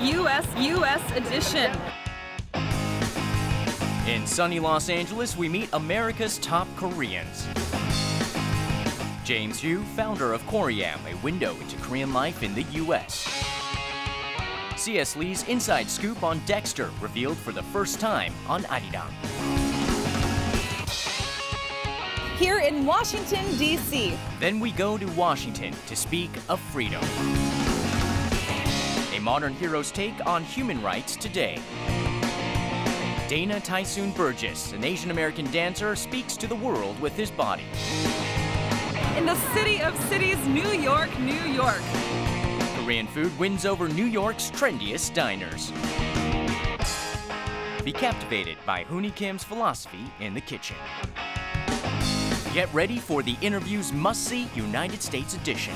US edition. In sunny Los Angeles, we meet America's top Koreans. James Yu, founder of Koream, a window into Korean life in the US. C.S. Lee's inside scoop on Dexter, revealed for the first time on Arirang. Here in Washington, D.C. Then we go to Washington to speak of freedom. A modern hero's take on human rights today. Tai Soon Burgess, an Asian American dancer, speaks to the world with his body. In the city of cities, New York, New York. Korean food wins over New York's trendiest diners. Be captivated by Hooni Kim's philosophy in the kitchen. Get ready for the Interview's must-see United States edition.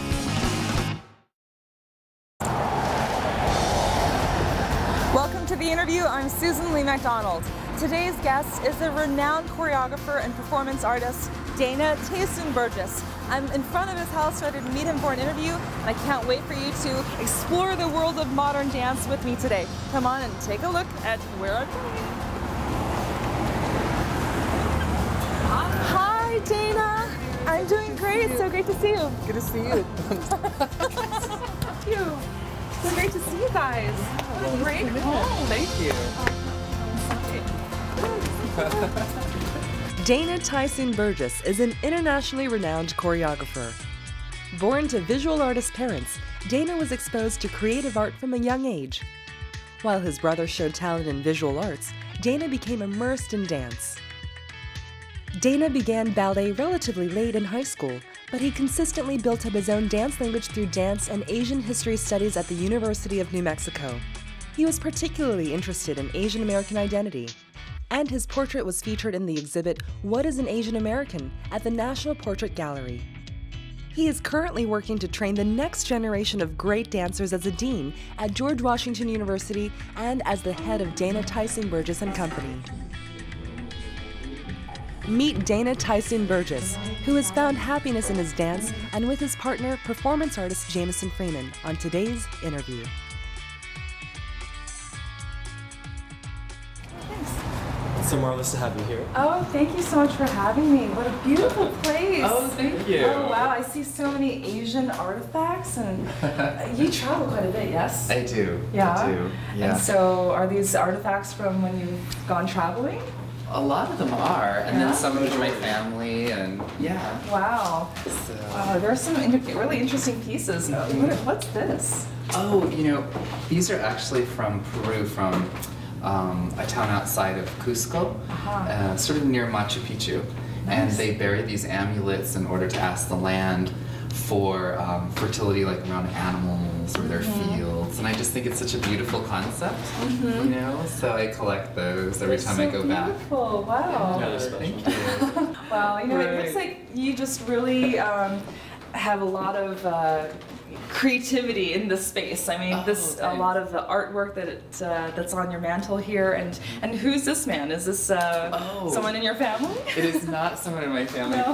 Welcome to The Interview. I'm Susan Lee MacDonald. Today's guest is a renowned choreographer and performance artist, Tai Soon Burgess. I'm in front of his house ready to meet him for an interview, and I can't wait for you to explore the world of modern dance with me today. Come on and take a look at where I'm going. Hi, Dana. I'm doing great. So great to see you. Good to see you. Thank you. So great to see you guys. What a great home. Thank you. Tai Soon Burgess is an internationally renowned choreographer. Born to visual artist parents, Dana was exposed to creative art from a young age. While his brother showed talent in visual arts, Dana became immersed in dance. Dana began ballet relatively late in high school, but he consistently built up his own dance language through dance and Asian history studies at the University of New Mexico. He was particularly interested in Asian American identity, and his portrait was featured in the exhibit What is an Asian American at the National Portrait Gallery. He is currently working to train the next generation of great dancers as a dean at George Washington University and as the head of Tai Soon Burgess and Company. Meet Tai Soon Burgess, who has found happiness in his dance and with his partner, performance artist Jameson Freeman, on today's interview. It's so marvelous to have you here. Oh, thank you so much for having me. What a beautiful place. Oh, thank you. Oh, wow. I see so many Asian artifacts, and you travel quite a bit, yes? I do. Yeah? I do. Yeah. And so are these artifacts from when you've gone traveling? A lot of them are, and Yeah? then some of my family, and yeah. Wow. So. Wow, there are some really interesting pieces. What's this? Oh, these are actually from Peru, from a town outside of Cusco, sort of near Machu Picchu. Nice. And they bury these amulets in order to ask the land for fertility, like around animals or their fields. And I just think it's such a beautiful concept, so I collect those every time I go back. Beautiful. Wow. Yeah, thank you. Wow, it looks like you just really have a lot of creativity in this space. I mean, a lot of the artwork that's on your mantle here, and who's this man? Is this someone in your family? It is not someone in my family, No?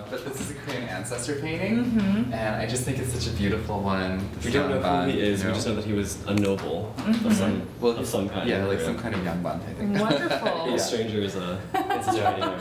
but this is a Korean ancestor painting, and I just think it's such a beautiful one. We don't know who he is, we just know that he was a noble of some kind. Yeah, like some kind of Yangban, I think. Wonderful. A stranger is a journey.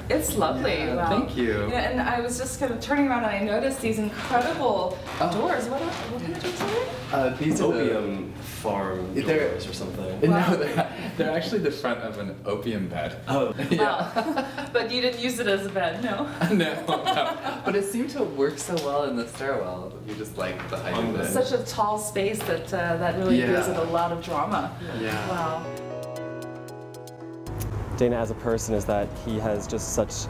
It's lovely. Yeah, Wow. thank you. Yeah, and I was just kind of turning around and I noticed these incredible doors. What kind of doors are they? These are Opium farm doors or something. Wow. No, they're actually the front of an opium bed. Oh. Yeah. Wow. But you didn't use it as a bed, no? No. But it seemed to work so well in the stairwell. You just like the height of it. Such a tall space that really gives it a lot of drama. Yeah. Wow. Dana as a person is that he has just such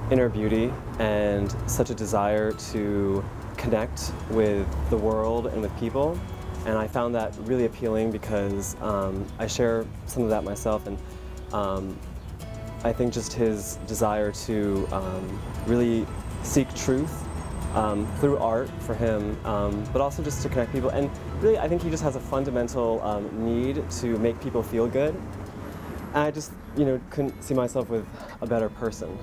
inner beauty and such a desire to connect with the world and with people. And I found that really appealing because I share some of that myself, and I think just his desire to really seek truth through art for him, but also just to connect people. And really, I think he just has a fundamental need to make people feel good. And I just, couldn't see myself with a better person.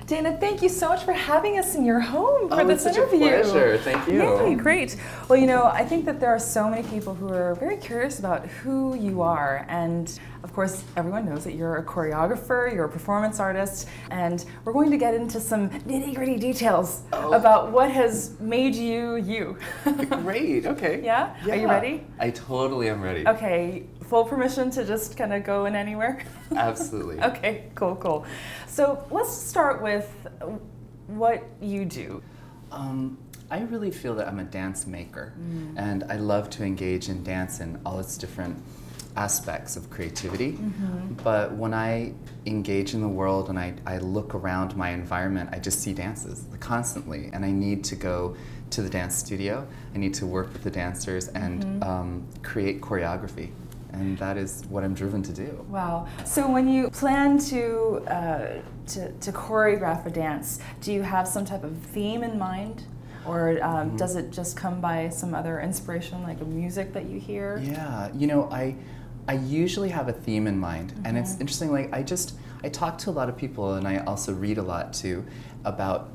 Dana, thank you so much for having us in your home for this it's interview. Such a pleasure. Thank you. Yay, great. Well, you know, I think that there are so many people who are very curious about who you are. And of course, everyone knows that you're a choreographer, you're a performance artist, and we're going to get into some nitty-gritty details about what has made you you. Great, okay. Yeah? Are you ready? I totally am ready. Okay, full permission to just kind of go in anywhere? Absolutely. Okay, cool, cool. So let's start with what you do. I really feel that I'm a dance maker, and I love to engage in dance in all its different aspects of creativity. But when I engage in the world and I look around my environment, I just see dances constantly, and I need to go to the dance studio. I need to work with the dancers and create choreography. And that is what I'm driven to do. Wow. So when you plan to choreograph a dance, do you have some type of theme in mind? Or does it just come by some other inspiration, like a music that you hear? Yeah, you know, I usually have a theme in mind. And it's interesting, like I talk to a lot of people, and I also read a lot too about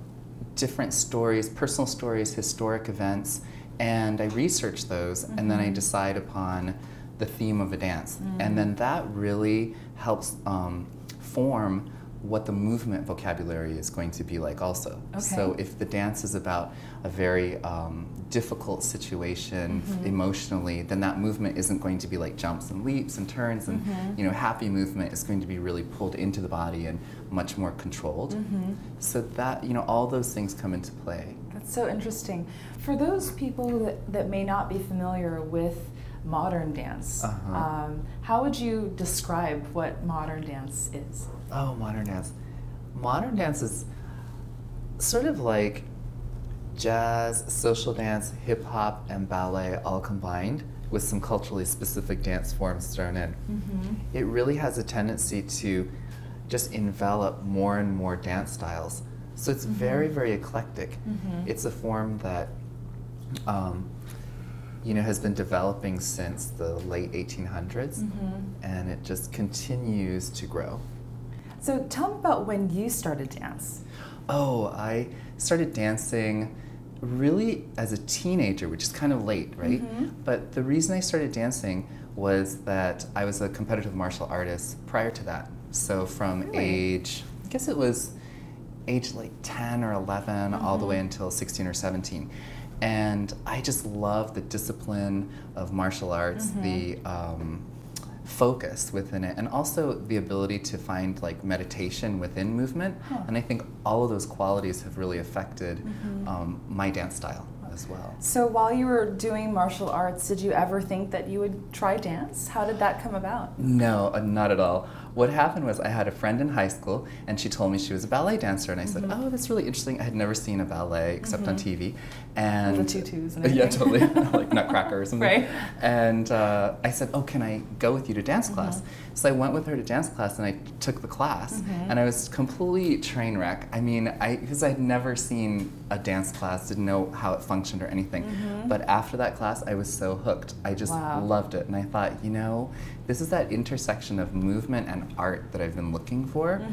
different stories, personal stories, historic events, and I research those, and then I decide upon the theme of a dance. And then that really helps form what the movement vocabulary is going to be like also. Okay. So if the dance is about a very difficult situation emotionally, then that movement isn't going to be like jumps and leaps and turns, and you know, happy movement is going to be really pulled into the body and much more controlled. So that, you know, all those things come into play. That's so interesting. For those people that may not be familiar with modern dance, how would you describe what modern dance is? Oh, modern dance. Modern dance is sort of like jazz, social dance, hip hop, and ballet all combined with some culturally specific dance forms thrown in. It really has a tendency to just envelop more and more dance styles. So it's very, very eclectic. It's a form that you know, has been developing since the late 1800s, and it just continues to grow. So tell me about when you started dance. Oh, I started dancing really as a teenager, which is kind of late, right? But the reason I started dancing was that I was a competitive martial artist prior to that. So from age, I guess it was age like 10 or 11 all the way until 16 or 17. And I just love the discipline of martial arts, the focus within it, and also the ability to find like meditation within movement. And I think all of those qualities have really affected my dance style as well. So while you were doing martial arts, did you ever think that you would try dance? How did that come about? No, not at all. What happened was I had a friend in high school, and she told me she was a ballet dancer, and I said, oh, that's really interesting. I had never seen a ballet except on TV. And the tutus and everything. Yeah, totally, like Nutcracker or something. Right. And I said, oh, can I go with you to dance class? So I went with her to dance class, and I took the class, and I was completely train wreck. I mean, because I'd never seen a dance class, didn't know how it functioned or anything. But after that class, I was so hooked. I just loved it, and I thought, you know, this is that intersection of movement and art that I've been looking for,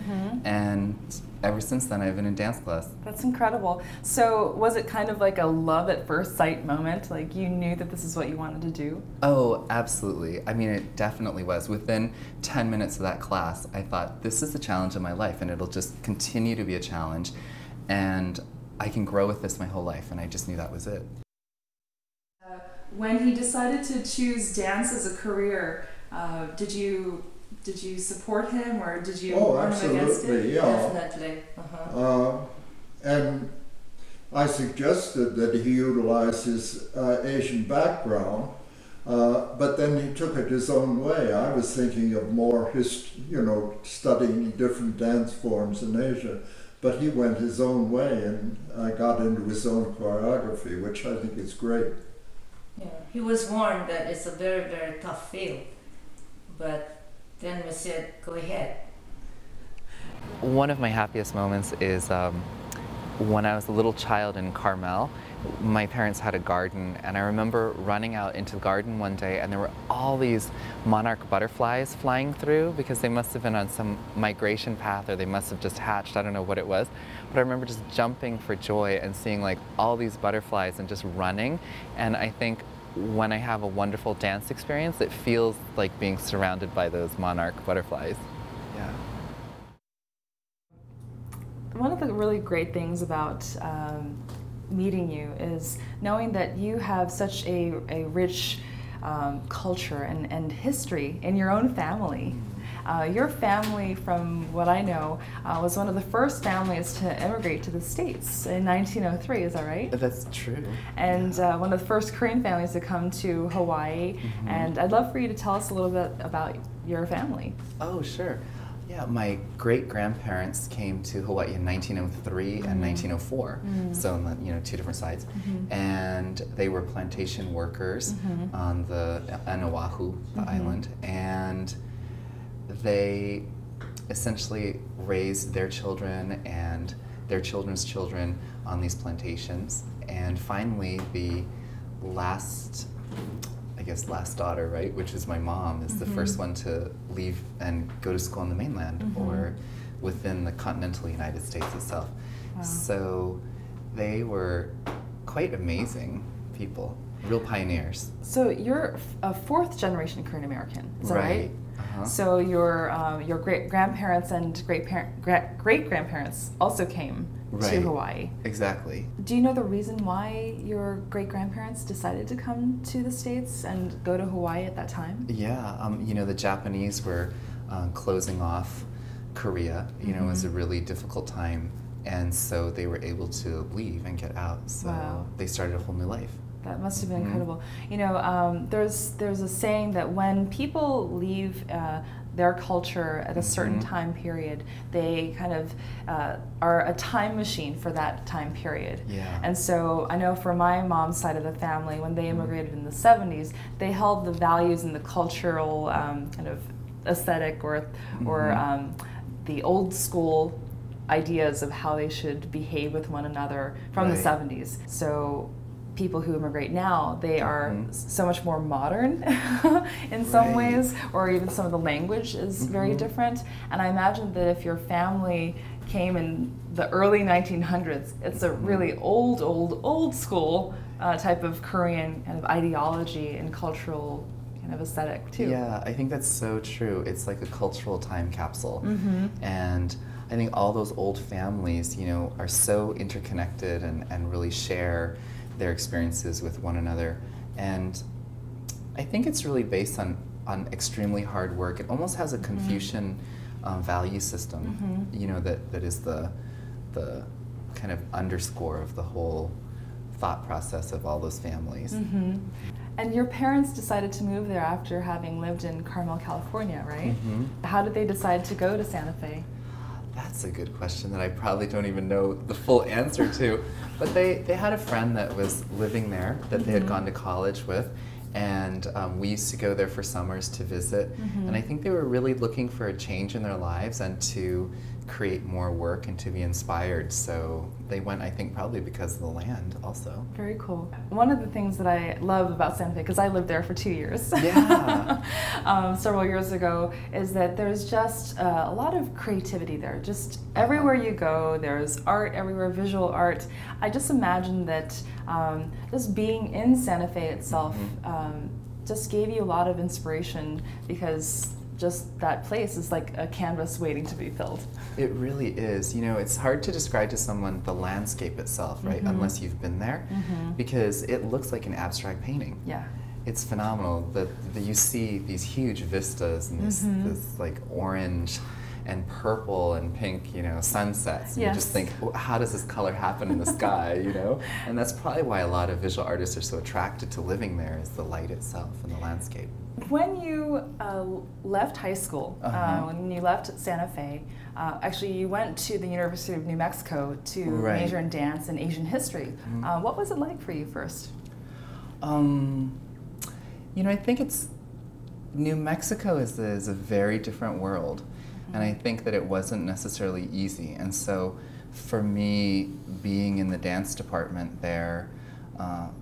and ever since then I've been in dance class. That's incredible. So was it kind of like a love at first sight moment? Like you knew that this is what you wanted to do? Oh, absolutely. I mean, it definitely was. Within 10 minutes of that class, I thought, this is the challenge of my life, and it'll just continue to be a challenge, and I can grow with this my whole life, and I just knew that was it. When he decided to choose dance as a career, did you support him, or did you warn him against it? Yeah. Definitely. And I suggested that he utilize his Asian background, but then he took it his own way. I was thinking of more studying different dance forms in Asia, but he went his own way, and I got into his own choreography, which I think is great. Yeah, he was warned that it's a very, very tough field, but then we said, go ahead. One of my happiest moments is when I was a little child in Carmel, my parents had a garden, and I remember running out into the garden one day, and there were all these monarch butterflies flying through because they must have been on some migration path, or they must have just hatched. I don't know what it was, but I remember just jumping for joy and seeing like all these butterflies and just running. And I think when I have a wonderful dance experience, it feels like being surrounded by those monarch butterflies. Yeah. One of the really great things about meeting you is knowing that you have such a rich culture and history in your own family. Your family, from what I know, was one of the first families to immigrate to the States in 1903, is that right? That's true. And one of the first Korean families to come to Hawaii. And I'd love for you to tell us a little bit about your family. Oh, sure. Yeah, my great-grandparents came to Hawaii in 1903 and 1904, so on the, two different sides, and they were plantation workers on Oahu, the island, and they essentially raised their children and their children's children on these plantations, and finally the last daughter, right, which is my mom, is the first one to leave and go to school on the mainland or within the continental United States itself. Wow. So they were quite amazing people, real pioneers. So you're a fourth generation Korean American, is that right? Uh-huh. So your great-grandparents and great-grandparents also came to Hawaii. Exactly. Do you know the reason why your great-grandparents decided to come to the States and go to Hawaii at that time? Yeah, the Japanese were closing off Korea. It was a really difficult time, and so they were able to leave and get out. So they started a whole new life. That must have been incredible. There's a saying that when people leave their culture at a certain time period, they kind of are a time machine for that time period. Yeah. And so I know for my mom's side of the family, when they immigrated in the 70s, they held the values and the cultural kind of aesthetic or the old school ideas of how they should behave with one another from the 70s. So people who immigrate now, they are so much more modern in some ways, or even some of the language is very different. And I imagine that if your family came in the early 1900s, it's a really old school type of Korean kind of ideology and cultural kind of aesthetic too. Yeah, I think that's so true. It's like a cultural time capsule. And I think all those old families, are so interconnected and really share their experiences with one another. And I think it's really based on extremely hard work. It almost has a Confucian value system, that is the kind of underscore of the whole thought process of all those families. And your parents decided to move there after having lived in Carmel, California, right? How did they decide to go to Santa Fe? That's a good question that I probably don't even know the full answer to. But they had a friend that was living there that they had gone to college with, and we used to go there for summers to visit. And I think they were really looking for a change in their lives and to create more work and to be inspired. So they went, I think, probably because of the land also. Very cool. One of the things that I love about Santa Fe, because I lived there for 2 years, several years ago, is that there's just a lot of creativity there. Just everywhere you go, there's art everywhere, visual art. I just imagine that just being in Santa Fe itself just gave you a lot of inspiration, because just that place is like a canvas waiting to be filled. It really is. It's hard to describe to someone the landscape itself, right? Unless you've been there, because it looks like an abstract painting. Yeah. It's phenomenal that you see these huge vistas and this like orange and purple and pink, sunsets. And you just think, how does this color happen in the sky, And that's probably why a lot of visual artists are so attracted to living there, is the light itself and the landscape. When you left high school, when you left Santa Fe, actually you went to the University of New Mexico to major in dance and Asian history. What was it like for you first? I think New Mexico is a very different world. And I think that it wasn't necessarily easy. And so for me, being in the dance department there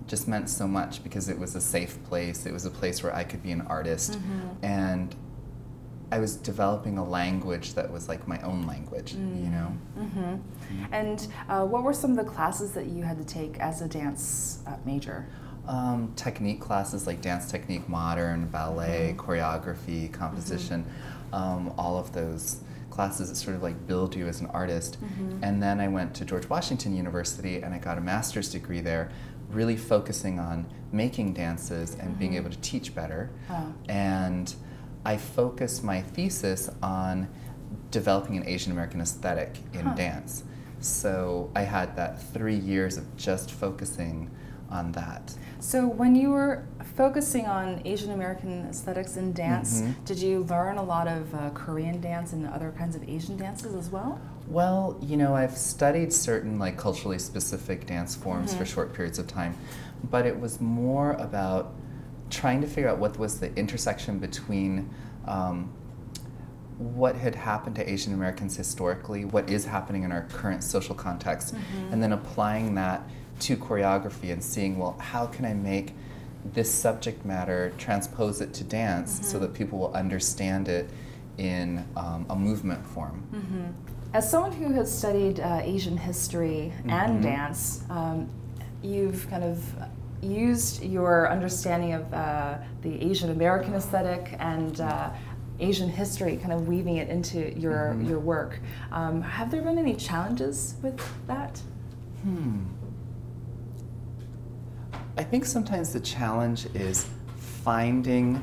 just meant so much because it was a safe place. It was a place where I could be an artist, and I was developing a language that was like my own language, you know? And what were some of the classes that you had to take as a dance major? Technique classes like dance technique, modern, ballet, choreography, composition, all of those classes that sort of like build you as an artist. And then I went to George Washington University and I got a master's degree there, really focusing on making dances and being able to teach better. And I focused my thesis on developing an Asian American aesthetic in dance. So I had that 3 years of just focusing on that. So when you were focusing on Asian American aesthetics in dance, did you learn a lot of Korean dance and other kinds of Asian dances as well? Well, you know, I've studied certain like culturally specific dance forms for short periods of time, but it was more about trying to figure out what was the intersection between what had happened to Asian Americans historically, what is happening in our current social context, and then applying that to choreography and seeing, well, how can I make this subject matter, transpose it to dance so that people will understand it in a movement form. As someone who has studied Asian history and dance, you've kind of used your understanding of the Asian American aesthetic and Asian history, kind of weaving it into your work. Have there been any challenges with that? I think sometimes the challenge is finding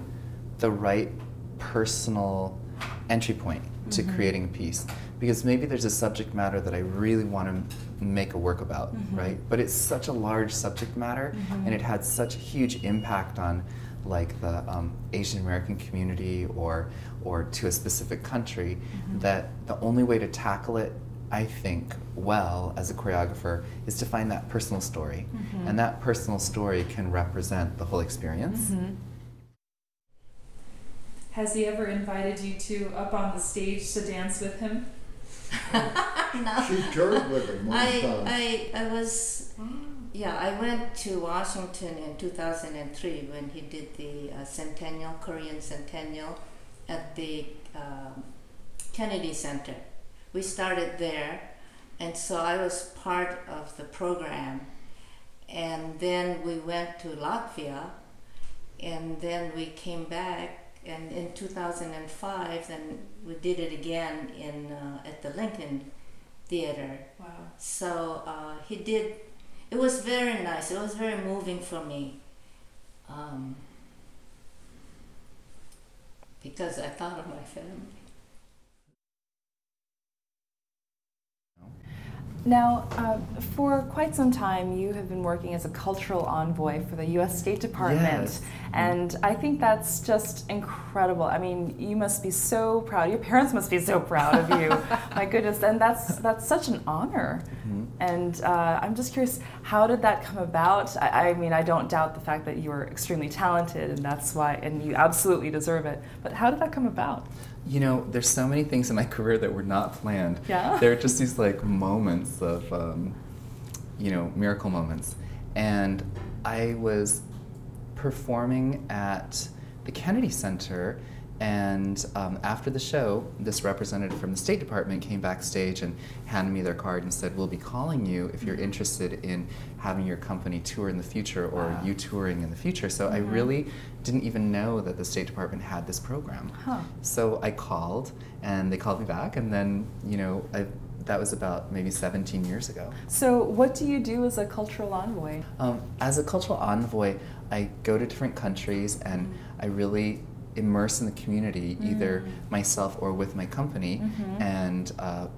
the right personal entry point to creating a piece. Because maybe there's a subject matter that I really want to make a work about, right? But it's such a large subject matter, and it had such a huge impact on like the Asian American community or to a specific country that the only way to tackle it, I think, well, as a choreographer, is to find that personal story. And that personal story can represent the whole experience. Has he ever invited you to up on the stage to dance with him? No. She toured with him one time. I was, I went to Washington in 2003 when he did the centennial, Korean centennial at the Kennedy Center. We started there, and so I was part of the program. And then we went to Latvia, and then we came back. And in 2005, then we did it again in at the Lincoln Theater. Wow. So he did. It was very nice. It was very moving for me, because I thought of my family. Now, for quite some time, you have been working as a cultural envoy for the U.S. State Department, and I think that's just incredible. I mean, you must be so proud. Your parents must be so proud of you. My goodness, and that's such an honor. And I'm just curious, how did that come about? I mean, I don't doubt the fact that you are extremely talented, and that's why, and you absolutely deserve it. But how did that come about? You know, there's so many things in my career that were not planned. Yeah. There are just these like moments of, you know, miracle moments. And I was performing at the Kennedy Center, and after the show, this representative from the State Department came backstage and handed me their card and said, "We'll be calling you if you're interested in having your company tour in the future or you touring in the future." So I really didn't even know that the State Department had this program. So I called, and they called me back, and then, you know, that was about maybe 17 years ago. So what do you do as a cultural envoy? As a cultural envoy, I go to different countries, and I really immerse in the community, either myself or with my company, and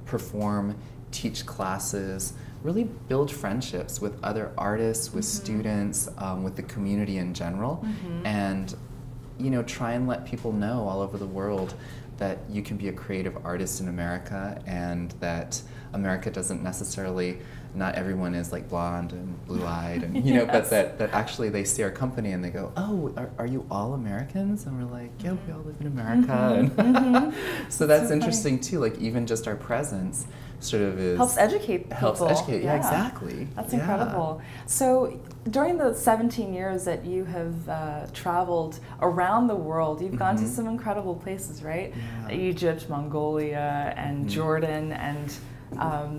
perform, teach classes, really build friendships with other artists, with students, with the community in general, and, you know, try and let people know all over the world that you can be a creative artist in America, and that America doesn't necessarily, not everyone is like blonde and blue-eyed, and you know, but that actually they see our company and they go, oh, are you all Americans? And we're like, yeah, we all live in America. And so that's interesting too, like even just our presence sort of is... Helps educate people. Helps educate, yeah, exactly. That's incredible. So during the 17 years that you have traveled around the world, you've gone to some incredible places, right? Yeah. Egypt, Mongolia, and Jordan, and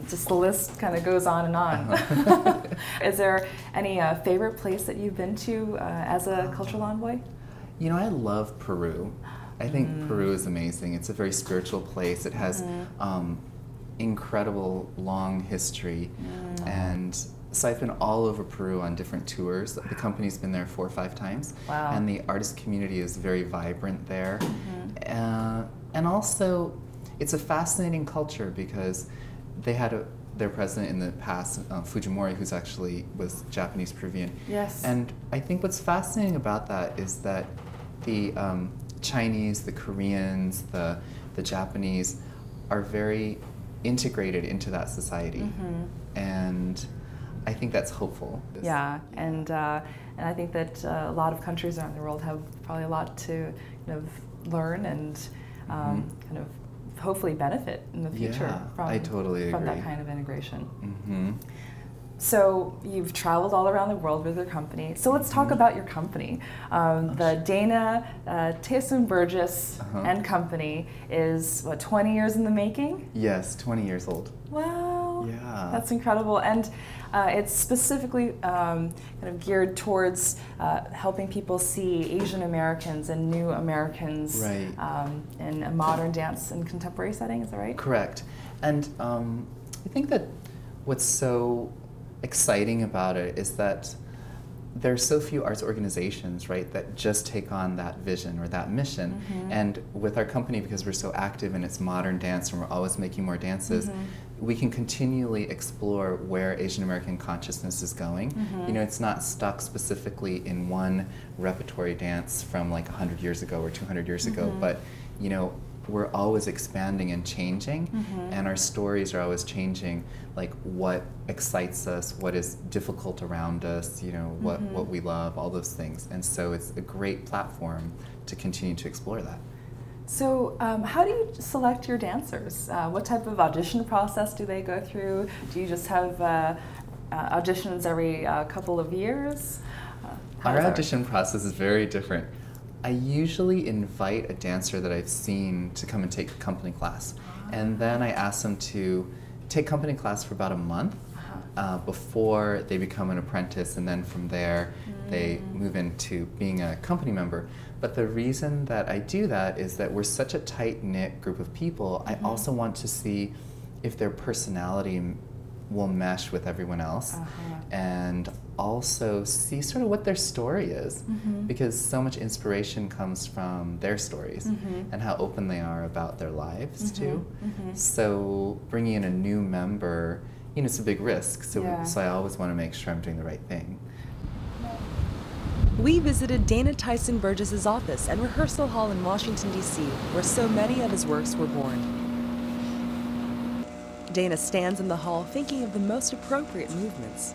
just the list kind of goes on and on. Is there any favorite place that you've been to as a cultural envoy? You know, I love Peru. I think Peru is amazing. It's a very spiritual place. It has incredible long history, and so I've been all over Peru on different tours. The company's been there 4 or 5 times. Wow. And the artist community is very vibrant there. And also, it's a fascinating culture because they had their president in the past, Fujimori, who's actually was Japanese Peruvian. Yes. And I think what's fascinating about that is that the Chinese, the Koreans, the Japanese are very integrated into that society, and I think that's hopeful. Yeah, and I think that a lot of countries around the world have probably a lot to learn and kind of hopefully benefit in the future I totally agree. from that kind of integration. So you've traveled all around the world with your company. So let's talk about your company. The Dana Tai Soon Burgess and Company is, what, 20 years in the making? Yes, 20 years old. Wow. Yeah. That's incredible. And it's specifically kind of geared towards helping people see Asian Americans and new Americans in a modern dance and contemporary setting. Is that right? Correct. And I think that what's so exciting about it is that there are so few arts organizations, right, that just take on that vision or that mission. And with our company, because we're so active in its modern dance and we're always making more dances, we can continually explore where Asian American consciousness is going. You know, it's not stuck specifically in one repertory dance from like 100 years ago or 200 years ago, but you know, we're always expanding and changing, and our stories are always changing, like what excites us, what is difficult around us, you know, what we love, all those things. And so it's a great platform to continue to explore that. So how do you select your dancers? What type of audition process do they go through? Do you just have auditions every couple of years? Our audition process is very different. I usually invite a dancer that I've seen to come and take a company class. And then I ask them to take company class for about a month before they become an apprentice, and then from there they move into being a company member. But the reason that I do that is that we're such a tight-knit group of people. I also want to see if their personality will mesh with everyone else, and also see sort of what their story is, because so much inspiration comes from their stories and how open they are about their lives too. So bringing in a new member, you know, it's a big risk, so I always want to make sure I'm doing the right thing. We visited Dana Tai Soon Burgess's office and rehearsal hall in Washington, D.C., where so many of his works were born. Dana stands in the hall thinking of the most appropriate movements.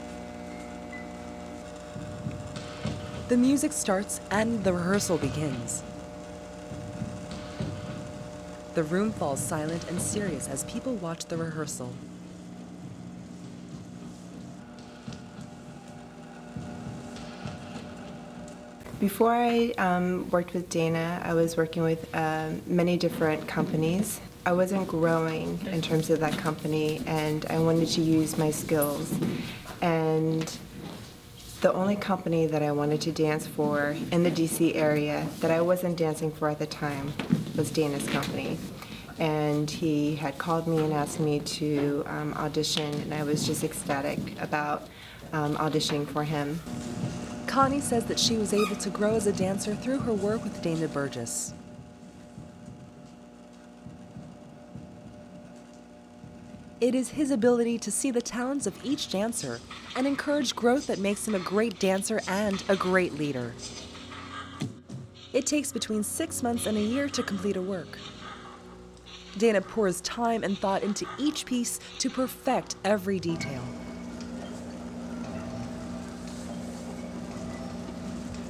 The music starts and the rehearsal begins. The room falls silent and serious as people watch the rehearsal. Before I worked with Dana, I was working with many different companies. I wasn't growing in terms of that company, and I wanted to use my skills. And the only company that I wanted to dance for in the DC area that I wasn't dancing for at the time was Dana's company. And he had called me and asked me to audition, and I was just ecstatic about auditioning for him. Connie says that she was able to grow as a dancer through her work with Dana Burgess. It is his ability to see the talents of each dancer and encourage growth that makes him a great dancer and a great leader. It takes between 6 months and a year to complete a work. Dana pours time and thought into each piece to perfect every detail.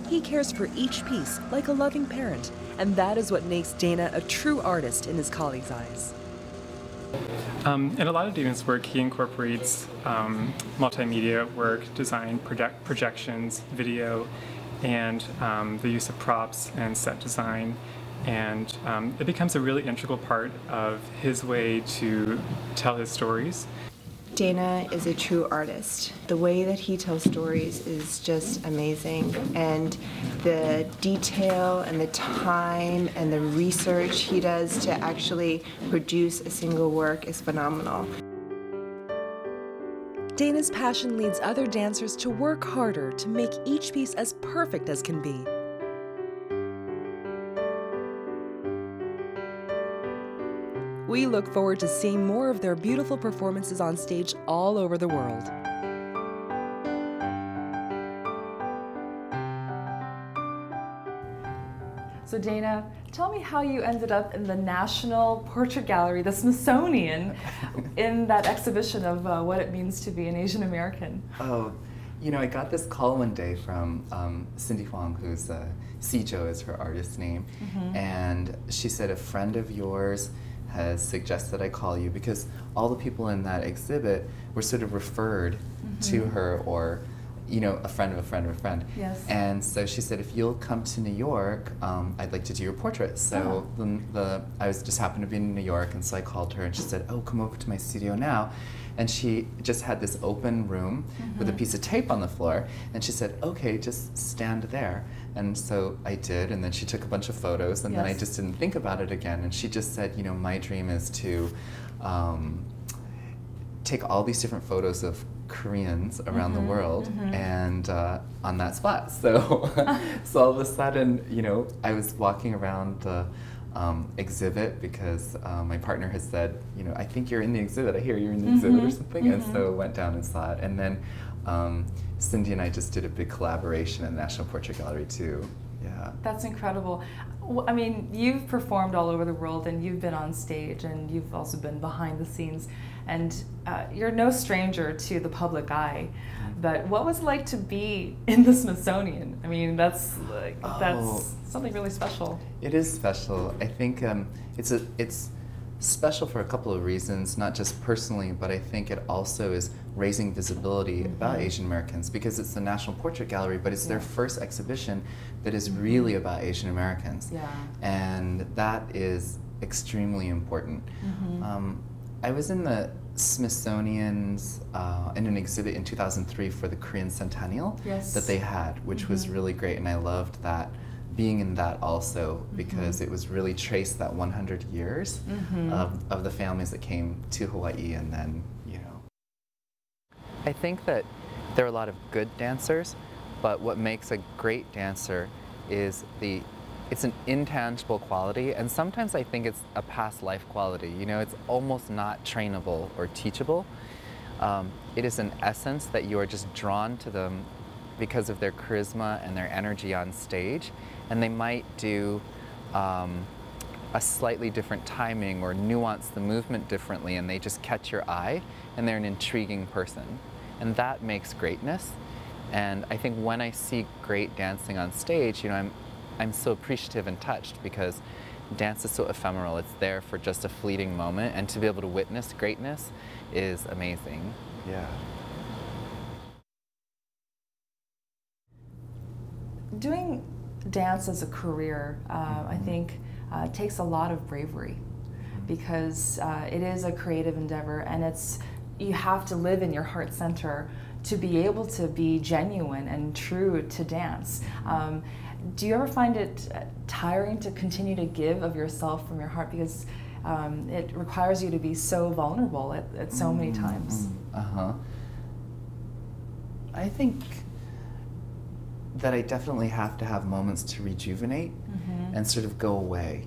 He cares for each piece like a loving parent, and that is what makes Dana a true artist in his colleagues' eyes. In a lot of Dana's work, he incorporates multimedia work, design, projections, video, and the use of props and set design. And it becomes a really integral part of his way to tell his stories. Dana is a true artist. The way that he tells stories is just amazing, and the detail and the time and the research he does to actually produce a single work is phenomenal. Dana's passion leads other dancers to work harder to make each piece as perfect as can be. We look forward to seeing more of their beautiful performances on stage all over the world. So Dana, tell me how you ended up in the National Portrait Gallery, the Smithsonian, in that exhibition of what it means to be an Asian American. Oh, you know, I got this call one day from Cindy Huang, who's Sijo is her artist name, and she said, a friend of yours has suggested I call you because all the people in that exhibit were sort of referred to her, or you know, a friend of a friend of a friend. Yes. And so she said, if you'll come to New York, I'd like to do your portrait. So I just happened to be in New York, and so I called her and she said, oh, come over to my studio now. And she just had this open room with a piece of tape on the floor, and she said, okay, just stand there. And so I did, and then she took a bunch of photos, and then I just didn't think about it again. And she just said, you know, my dream is to take all these different photos of Koreans around the world and on that spot. So, so all of a sudden, you know, I was walking around the exhibit because my partner had said, you know, I think you're in the exhibit. I hear you're in the exhibit or something. And so went down and saw it. And then Cindy and I just did a big collaboration in the National Portrait Gallery too. Yeah. That's incredible. I mean, you've performed all over the world, and you've been on stage, and you've also been behind the scenes, and you're no stranger to the public eye. But what was it like to be in the Smithsonian? I mean, that's like, that's something really special. It is special. I think it's special for a couple of reasons, not just personally, but I think it also is raising visibility about Asian Americans, because it's the National Portrait Gallery, but it's their first exhibition that is really about Asian Americans. Yeah. And that is extremely important. I was in the Smithsonian's in an exhibit in 2003 for the Korean Centennial that they had, which was really great, and I loved that, being in that also, because it was really traced that 100 years of the families that came to Hawaii, and then, you know. I think that there are a lot of good dancers, but what makes a great dancer is it's an intangible quality, and sometimes I think it's a past life quality. You know, it's almost not trainable or teachable. It is an essence that you are just drawn to them because of their charisma and their energy on stage, and they might do a slightly different timing or nuance the movement differently, and they just catch your eye, and they're an intriguing person. And that makes greatness. And I think when I see great dancing on stage, you know, I'm so appreciative and touched, because dance is so ephemeral. It's there for just a fleeting moment, and to be able to witness greatness is amazing. Yeah. Doing dance as a career, I think, takes a lot of bravery, because it is a creative endeavor, and you have to live in your heart center to be able to be genuine and true to dance. Do you ever find it tiring to continue to give of yourself from your heart, because it requires you to be so vulnerable at so many times? I think that I definitely have to have moments to rejuvenate and sort of go away.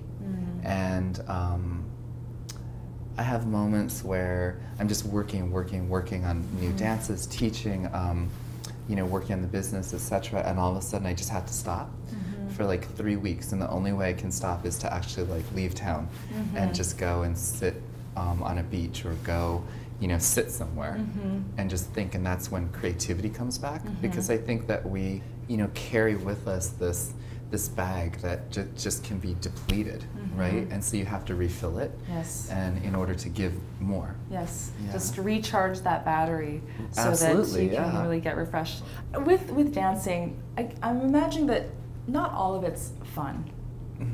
And I have moments where I'm just working on new dances, teaching, you know, working on the business, etc. And all of a sudden I just have to stop for like 3 weeks, and the only way I can stop is to actually like leave town and just go and sit on a beach or go, you know, sit somewhere and just think, and that's when creativity comes back. Because I think that we, you know, carry with us this bag that just can be depleted, right? And so you have to refill it. Yes. And in order to give more. Yes. Yeah. Just recharge that battery so Absolutely, that you can really get refreshed. With dancing, I'm imagining that not all of it's fun.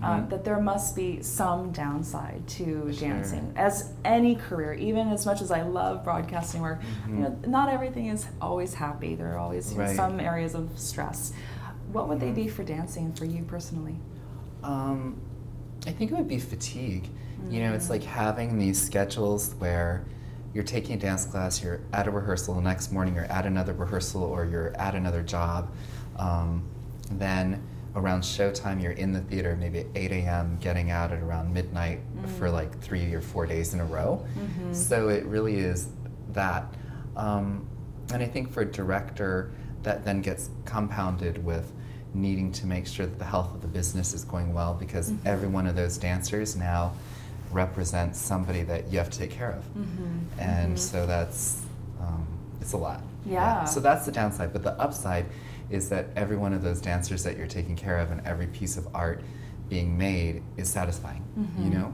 That there must be some downside to dancing, as any career. Even as much as I love broadcasting work, you know, not everything is always happy. There are always some areas of stress. What would they be for dancing for you personally? I think it would be fatigue. You know, it's like having these schedules where you're taking a dance class, you're at a rehearsal, the next morning you're at another rehearsal, or you're at another job. Then around showtime, you're in the theater maybe at 8 a.m., getting out at around midnight for like 3 or 4 days in a row. So it really is that. And I think for a director, that then gets compounded with needing to make sure that the health of the business is going well, because every one of those dancers now represents somebody that you have to take care of. And so that's, it's a lot. Yeah. So that's the downside, but the upside is that every one of those dancers that you're taking care of and every piece of art being made is satisfying, you know?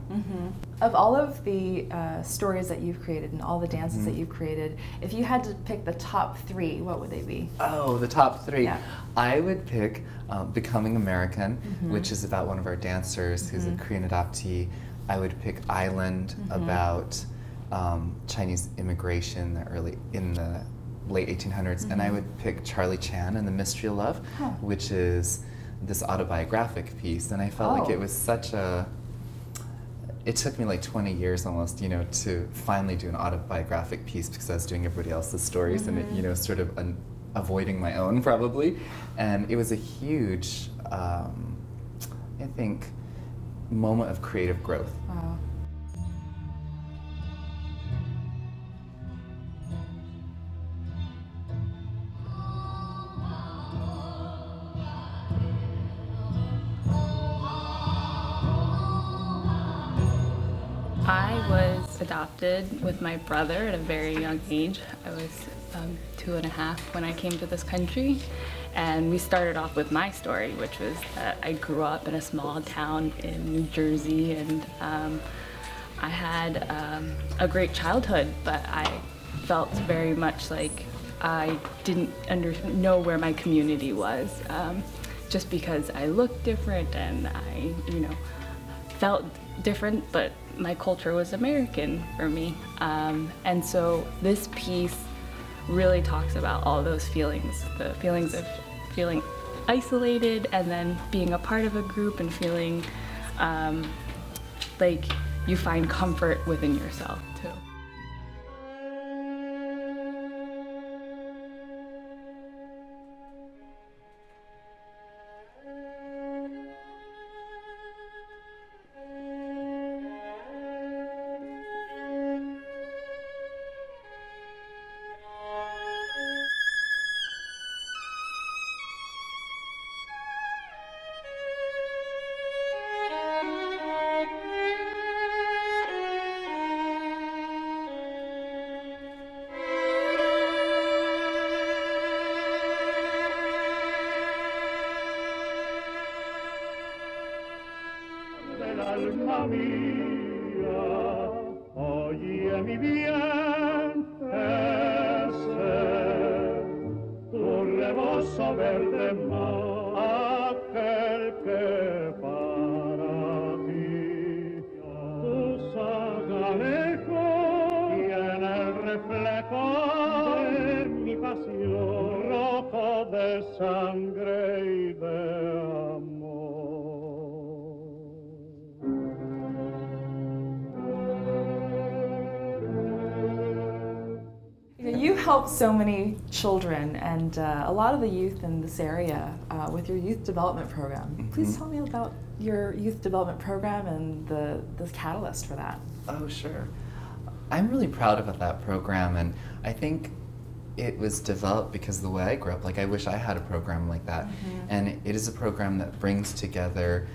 Of all of the stories that you've created and all the dances that you've created, if you had to pick the top 3, what would they be? Oh, the top 3. Yeah. I would pick Becoming American, which is about one of our dancers who's a Korean adoptee. I would pick Island, about Chinese immigration in the late 1800s, and I would pick Charlie Chan and the Mystery of Love, which is this autobiographic piece. And I felt like it was such a, it took me like 20 years almost, you know, to finally do an autobiographic piece, because I was doing everybody else's stories and, it, you know, sort of avoiding my own probably. And it was a huge, I think, moment of creative growth. Wow. I was adopted with my brother at a very young age. I was 2.5 when I came to this country. And we started off with my story, which was that I grew up in a small town in New Jersey, and I had a great childhood, but I felt very much like I didn't know where my community was, just because I looked different and I, you know, felt different, but my culture was American for me. And so this piece really talks about all those feelings, the feelings of feeling isolated and then being a part of a group and feeling like you find comfort within yourself too. Alma mía, oye mi bien, ese tu rebozo verde mar, aquel que para ti tu sagalejo tiene el reflejo de mi pasión, rojo de sangre y de amor. You help so many children and a lot of the youth in this area with your youth development program. Please tell me about your youth development program and the catalyst for that. Oh, sure. I'm really proud about that program, and I think it was developed because of the way I grew up. Like, I wish I had a program like that. And it is a program that brings together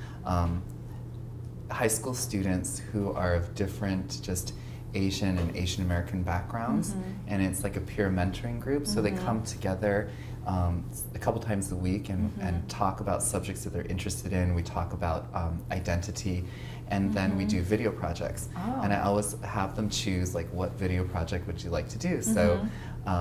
high school students who are of different just Asian and Asian American backgrounds, and it's like a peer mentoring group. So they come together a couple times a week and talk about subjects that they're interested in. We talk about identity, and then we do video projects. And I always have them choose, like, what video project would you like to do? So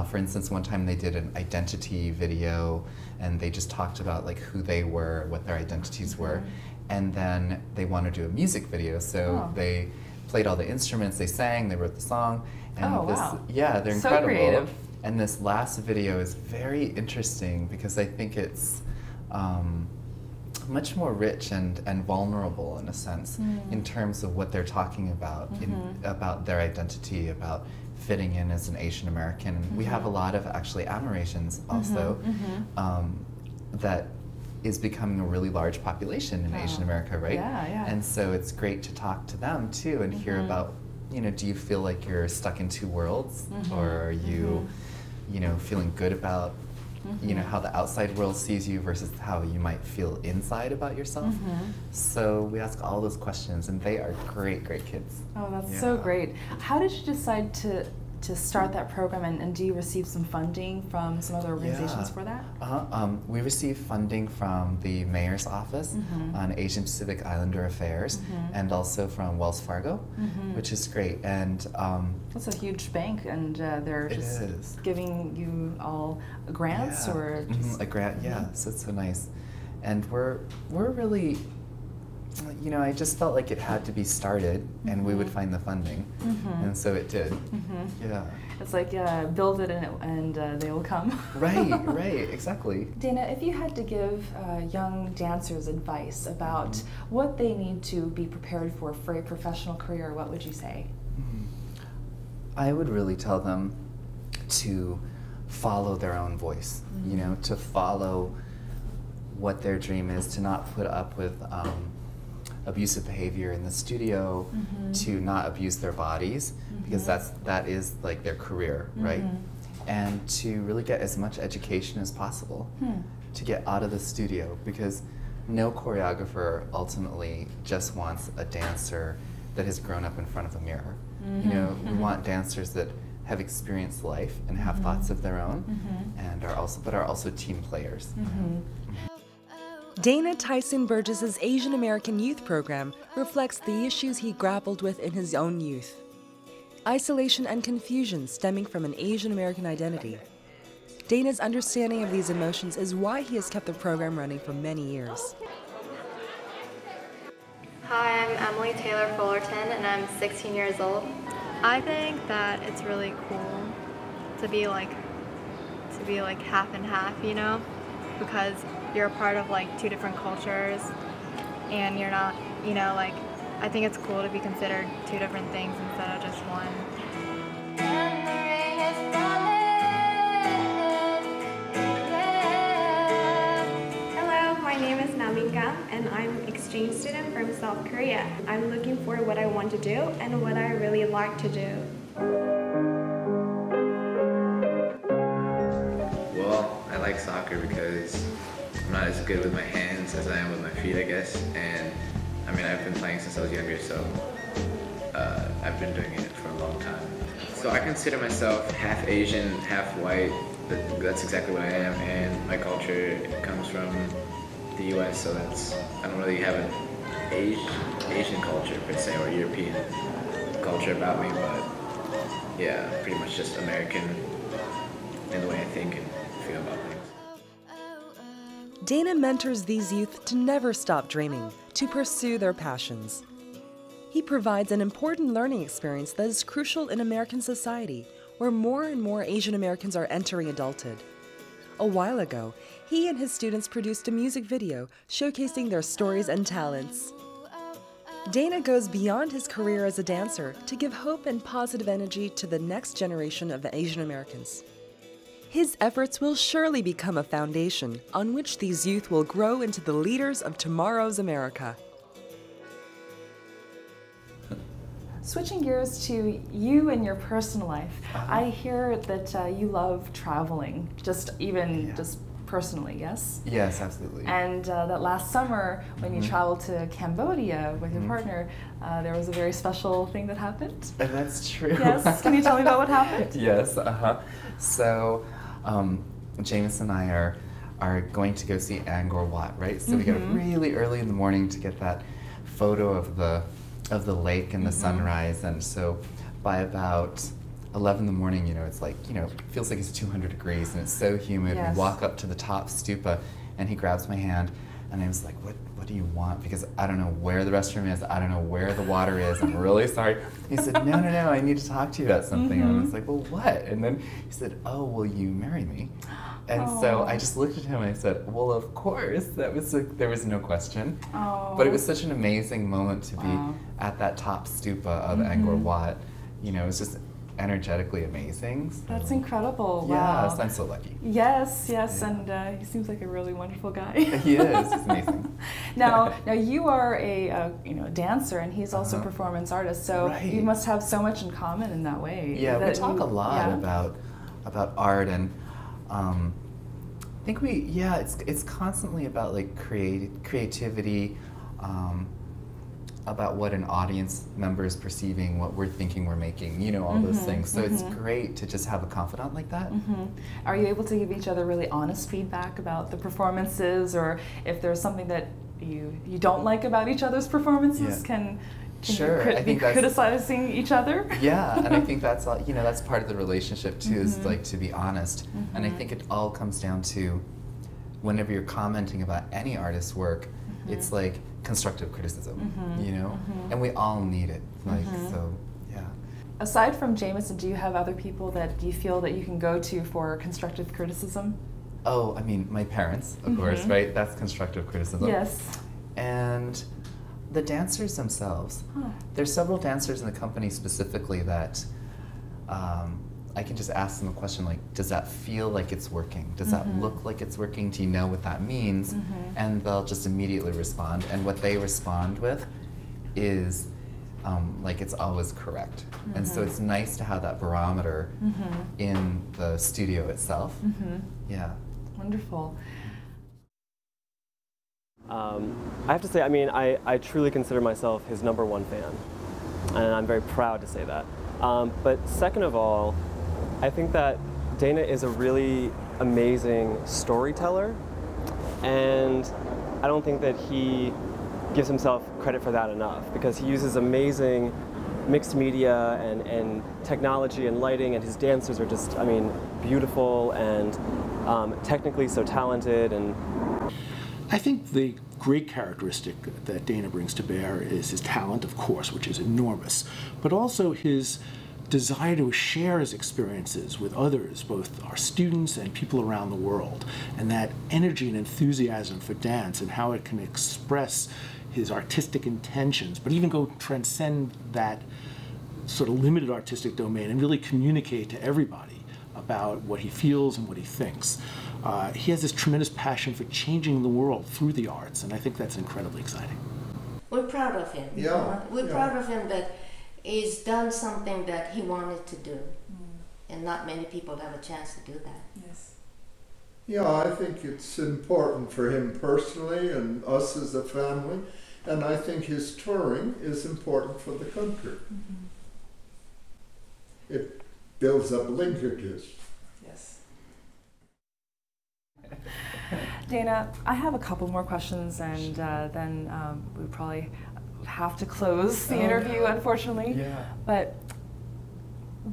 for instance, one time they did an identity video, and they just talked about like who they were, what their identities were, and then they want to do a music video. So they played all the instruments, they sang, they wrote the song, and yeah, they're incredible. So creative. And this last video is very interesting because I think it's much more rich and vulnerable in a sense in terms of what they're talking about, about their identity, about fitting in as an Asian American. We have a lot of actually Amerasians also that is becoming a really large population in Asian America, right? And so it's great to talk to them too and hear about, you know, do you feel like you're stuck in two worlds, or are you, you know, feeling good about, you know, how the outside world sees you versus how you might feel inside about yourself. So we ask all those questions, and they are great, great kids. Oh, that's so great. How did you decide to start that program, and do you receive some funding from some other organizations for that? We receive funding from the Mayor's Office on Asian Pacific Islander Affairs, and also from Wells Fargo, which is great. And that's a huge bank, and they're just giving you all grants, or just a grant. So it's so nice, and we're really, you know, I just felt like it had to be started, and we would find the funding, and so it did. It's like, build it and they will come. Right, exactly. Dana, if you had to give young dancers advice about what they need to be prepared for a professional career, what would you say? I would really tell them to follow their own voice, you know, to follow what their dream is, to not put up with abusive behavior in the studio, to not abuse their bodies, because that is like their career, right? And to really get as much education as possible, to get out of the studio, because no choreographer ultimately just wants a dancer that has grown up in front of a mirror. You know, we want dancers that have experienced life and have thoughts of their own, and are also team players. Dana Tai Soon Burgess's Asian American Youth Program reflects the issues he grappled with in his own youth. Isolation and confusion stemming from an Asian American identity. Dana's understanding of these emotions is why he has kept the program running for many years. Hi, I'm Emily Taylor Fullerton, and I'm 16 years old. I think that it's really cool to be like half and half, you know, because you're a part of like two different cultures, and you're not, you know, like, I think it's cool to be considered two different things instead of just one. Hello, my name is Naminka, and I'm an exchange student from South Korea. I'm looking for what I want to do and what I really like to do. Well, I like soccer because I'm not as good with my hands as I am with my feet, I guess. And I mean, I've been playing since I was younger, so I've been doing it for a long time. So I consider myself half Asian, half white. That's exactly what I am, and my culture comes from the US, so I don't really have an Asian culture per se, or European culture about me, but yeah, pretty much just American in the way I think and feel about things. Dana mentors these youth to never stop dreaming, to pursue their passions. He provides an important learning experience that is crucial in American society, where more and more Asian Americans are entering adulthood. A while ago, he and his students produced a music video showcasing their stories and talents. Dana goes beyond his career as a dancer to give hope and positive energy to the next generation of Asian Americans. His efforts will surely become a foundation on which these youth will grow into the leaders of tomorrow's America. Switching gears to you and your personal life, I hear that you love traveling, just personally, yes? Yes, absolutely. And that last summer, when you traveled to Cambodia with your partner, there was a very special thing that happened. That's true. Yes, can you tell me about what happened? Yes, So, James and I are going to go see Angkor Wat, right? So we get up really early in the morning to get that photo of the lake and the sunrise, and so by about 11 in the morning, it's like, it feels like it's 200 degrees and it's so humid. Yes. We walk up to the top stupa and he grabs my hand and I was like, what do you want? Because I don't know where the restroom is, I don't know where the water is, I'm really sorry. He said, no, I need to talk to you about something. And I was like, well, what? And then he said, oh, will you marry me? And so I just looked at him and I said, well, of course. There was no question. But it was such an amazing moment to be at that top stupa of Angkor Wat. It was just energetically amazing. So. That's incredible. Wow. Yes, I'm so lucky. Yes, and he seems like a really wonderful guy. He is. He's amazing. Now you are a dancer, and he's also a performance artist. So you must have so much in common in that way. Yeah, we talk a lot about art, and I think it's constantly about like creativity. About what an audience member is perceiving, what we're thinking we're making, all those things. So it's great to just have a confidant like that. Are you able to give each other really honest feedback about the performances, or if there's something that you don't like about each other's performances? Can you be criticizing each other? Yeah, and I think that's all, that's part of the relationship too, is like to be honest. And I think it all comes down to whenever you're commenting about any artist's work, it's like constructive criticism, and we all need it. So, yeah. Aside from Jameson, do you have other people that you feel that you can go to for constructive criticism? Oh, I mean, my parents, of course, right? That's constructive criticism. Yes. And the dancers themselves. There's several dancers in the company specifically that I can just ask them a question like, does that feel like it's working? Does that look like it's working? Do you know what that means? And they'll just immediately respond. And what they respond with is like it's always correct. And so it's nice to have that barometer in the studio itself. Yeah. Wonderful. I have to say, I mean, I truly consider myself his #1 fan. And I'm very proud to say that. But second of all, I think that Dana is a really amazing storyteller, and I don't think that he gives himself credit for that enough, because he uses amazing mixed media and technology and lighting, and his dancers are just, I mean, beautiful and technically so talented. And I think the great characteristic that Dana brings to bear is his talent, of course, which is enormous, but also his desire to share his experiences with others, both our students and people around the world, and that energy and enthusiasm for dance and how it can express his artistic intentions, but even go transcend that sort of limited artistic domain and really communicate to everybody about what he feels and what he thinks. He has this tremendous passion for changing the world through the arts, and I think that's incredibly exciting. We're proud of him. Yeah. We're proud of him that he's done something that he wanted to do, and not many people have a chance to do that. Yes. Yeah, I think it's important for him personally and us as a family, and I think his touring is important for the country. It builds up linkages. Yes. Dana, I have a couple more questions, and then we probably have to close the interview, unfortunately. Yeah. But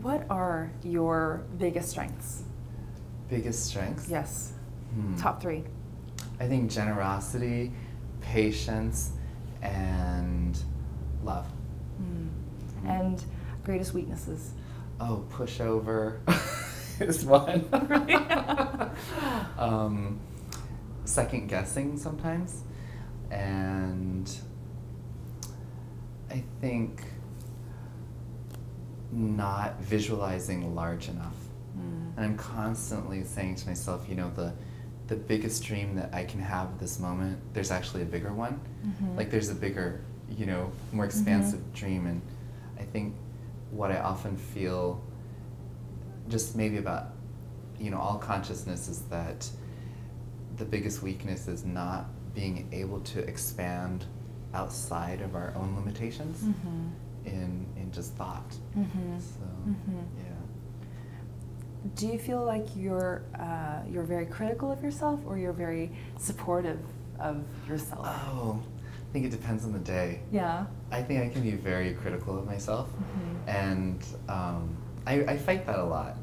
what are your biggest strengths? Biggest strengths? Yes. Top 3. I think generosity, patience, and love. And greatest weaknesses? Oh, pushover is one. Second guessing sometimes, and I think not visualizing large enough. And I'm constantly saying to myself, the biggest dream that I can have at this moment, there's actually a bigger one. Like there's a bigger, more expansive dream, and I think what I often feel just maybe about, all consciousness is that the biggest weakness is not being able to expand outside of our own limitations in just thought. So, yeah. Do you feel like you're very critical of yourself, or you're very supportive of yourself? Oh, I think it depends on the day. Yeah. I think I can be very critical of myself, and I fight that a lot.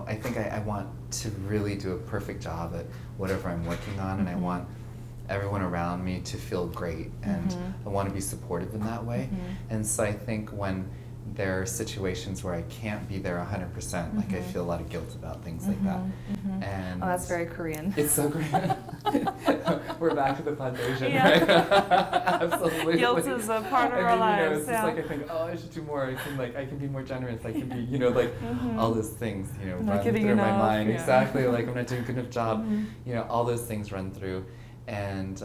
I think I want to really do a perfect job at whatever I'm working on, and I want everyone around me to feel great, and I want to be supportive in that way. And so I think when there are situations where I can't be there 100%, like I feel a lot of guilt about things like that. And that's very Korean. It's so Korean. We're back to the plantation, yeah. right? Absolutely. Guilt is a part of our lives. It's just like I think, I should do more. I can be more generous. I can be, all those things, run through my mind. Yeah. Exactly. Like I'm not doing a good enough job. All those things run through. And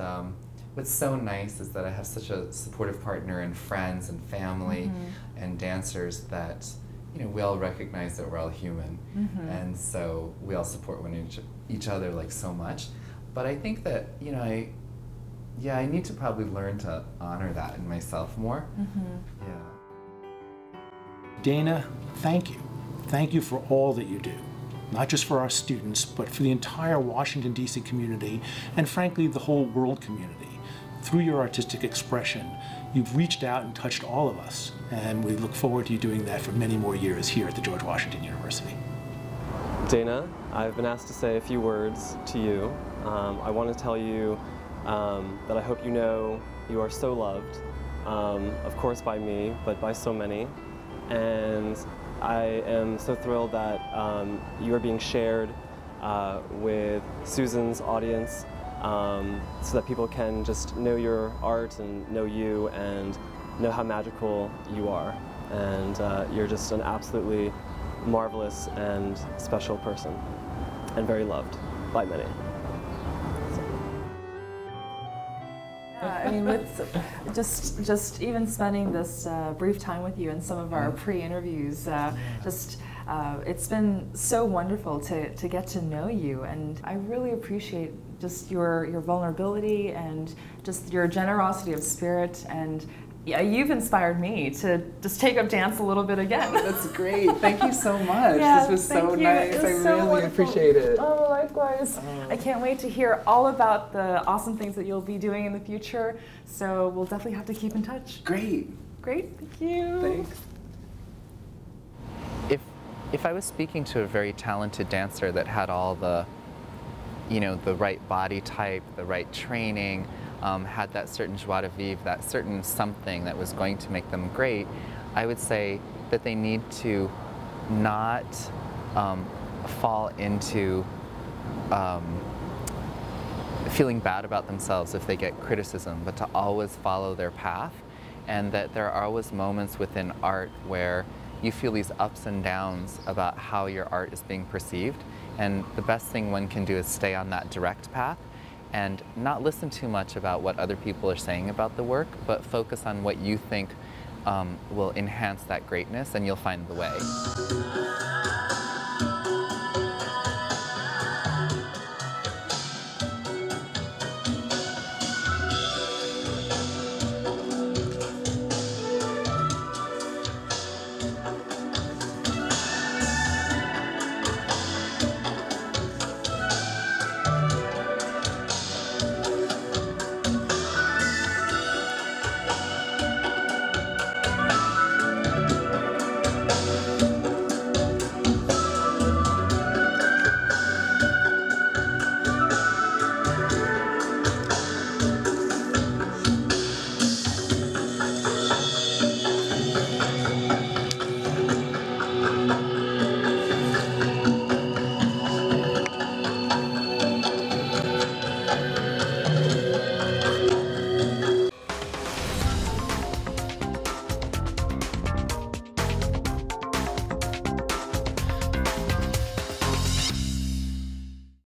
what's so nice is that I have such a supportive partner and friends and family and dancers that we all recognize that we're all human, and so we all support each other like so much. But I think that I need to probably learn to honor that in myself more. Yeah. Dana, thank you. Thank you for all that you do. Not just for our students, but for the entire Washington, D.C. community, and frankly, the whole world community. Through your artistic expression, you've reached out and touched all of us, and we look forward to you doing that for many more years here at the George Washington University. Dana, I've been asked to say a few words to you. I want to tell you that I hope you know you are so loved, of course by me, but by so many. And I am so thrilled that you are being shared with Susan's audience, so that people can just know your art and know you and know how magical you are. And you're just an absolutely marvelous and special person, and very loved by many. I mean, with just even spending this brief time with you in some of our pre-interviews, it's been so wonderful to get to know you, and I really appreciate just your vulnerability and just your generosity of spirit, and you've inspired me to just take up dance a little bit again. Oh, that's great. Thank you so much. Yeah, this was so nice. I really appreciate it. Oh, likewise. I can't wait to hear all about the awesome things that you'll be doing in the future. So we'll definitely have to keep in touch. Great. Great. Thank you. Thanks. If I was speaking to a very talented dancer that had all the, the right body type, the right training, had that certain joie de vivre, that certain something that was going to make them great, I would say that they need to not fall into feeling bad about themselves if they get criticism, but to always follow their path, and that there are always moments within art where you feel these ups and downs about how your art is being perceived, and the best thing one can do is stay on that direct path and not listen too much about what other people are saying about the work, but focus on what you think will enhance that greatness, and you'll find the way.